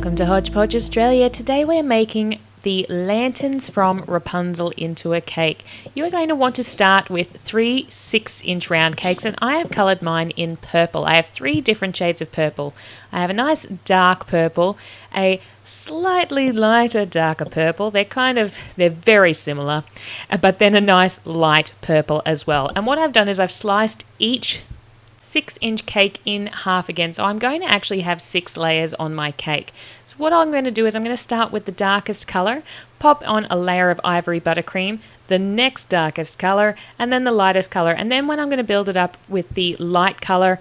Welcome to Hodge Podge Australia. Today we're making the lanterns from Rapunzel into a cake. You are going to want to start with 3 6-inch round cakes, and I have coloured mine in purple. I have 3 different shades of purple. I have a nice dark purple, a slightly lighter darker purple. They're very similar, but then a nice light purple as well. And what I've done is I've sliced each 6-inch cake in half again, so I'm going to actually have 6 layers on my cake. So what I'm going to do is I'm going to start with the darkest colour, pop on a layer of ivory buttercream, the next darkest colour, and then the lightest colour, and then when I'm going to build it up with the light colour,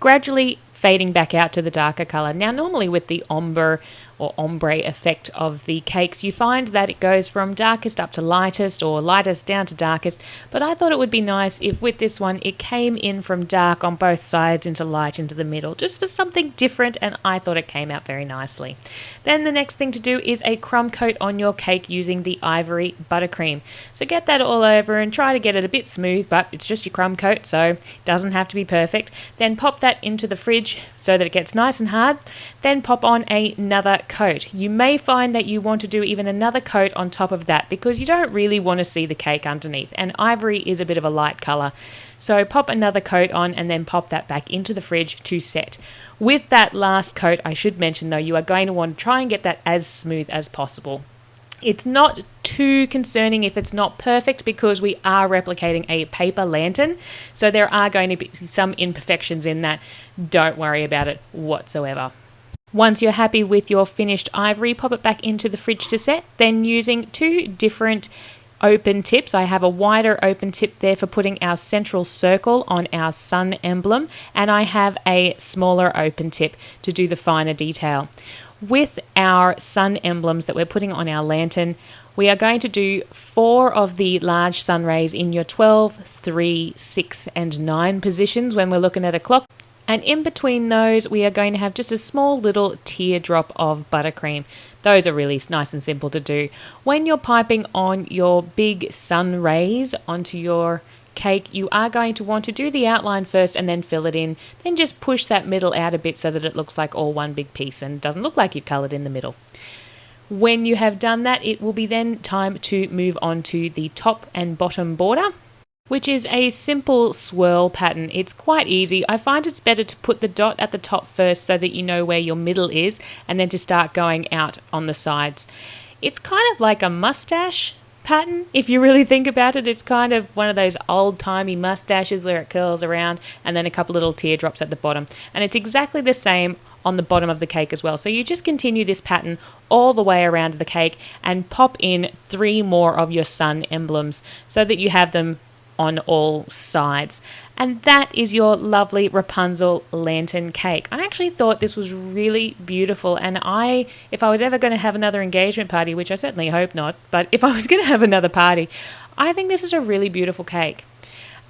gradually fading back out to the darker colour. Now normally with the ombre or ombre effect of the cakes, you find that it goes from darkest up to lightest or lightest down to darkest, but I thought it would be nice if with this one it came in from dark on both sides into light into the middle, just for something different, and I thought it came out very nicely. Then the next thing to do is a crumb coat on your cake using the ivory buttercream. So get that all over and try to get it a bit smooth, but it's just your crumb coat, so it doesn't have to be perfect. Then pop that into the fridge so that it gets nice and hard. Then pop on another coat. You may find that you want to do even another coat on top of that because you don't really want to see the cake underneath, and ivory is a bit of a light colour. So pop another coat on and then pop that back into the fridge to set. With that last coat, I should mention though, you are going to want to try and get that as smooth as possible. It's not too concerning if it's not perfect because we are replicating a paper lantern, so there are going to be some imperfections in that. Don't worry about it whatsoever. Once you're happy with your finished ivory, pop it back into the fridge to set. Then using 2 different open tips, I have a wider open tip there for putting our central circle on our sun emblem, and I have a smaller open tip to do the finer detail. With our sun emblems that we're putting on our lantern, we are going to do 4 of the large sun rays in your 12, 3, 6 and 9 positions when we're looking at a clock. And in between those, we are going to have just a small little teardrop of buttercream. Those are really nice and simple to do. When you're piping on your big sun rays onto your cake, you are going to want to do the outline first and then fill it in. Then just push that middle out a bit so that it looks like all one big piece and doesn't look like you've coloured in the middle. When you have done that, it will be then time to move on to the top and bottom border, which is a simple swirl pattern. It's quite easy. I find it's better to put the dot at the top first so that you know where your middle is, and then to start going out on the sides. It's kind of like a mustache pattern. If you really think about it, it's kind of one of those old-timey mustaches where it curls around and then a couple little teardrops at the bottom. And it's exactly the same on the bottom of the cake as well. So you just continue this pattern all the way around the cake and pop in 3 more of your sun emblems so that you have them on all sides. And that is your lovely Rapunzel lantern cake. I actually thought this was really beautiful, and if I was ever going to have another engagement party, which I certainly hope not, but if I was going to have another party, I think this is a really beautiful cake.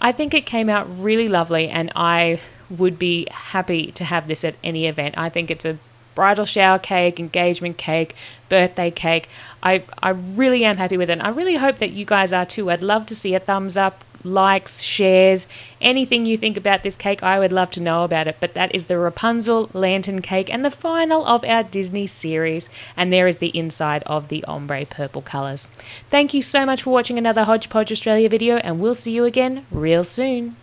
I think it came out really lovely, and I would be happy to have this at any event. I think it's a bridal shower cake, engagement cake, birthday cake. I really am happy with it. I really hope that you guys are too. I'd love to see a thumbs up, likes, shares, anything you think about this cake. I would love to know about it. But that is the Rapunzel lantern cake and the final of our Disney series. And there is the inside of the ombre purple colours. Thank you so much for watching another Hodge Podge Australia video, and we'll see you again real soon.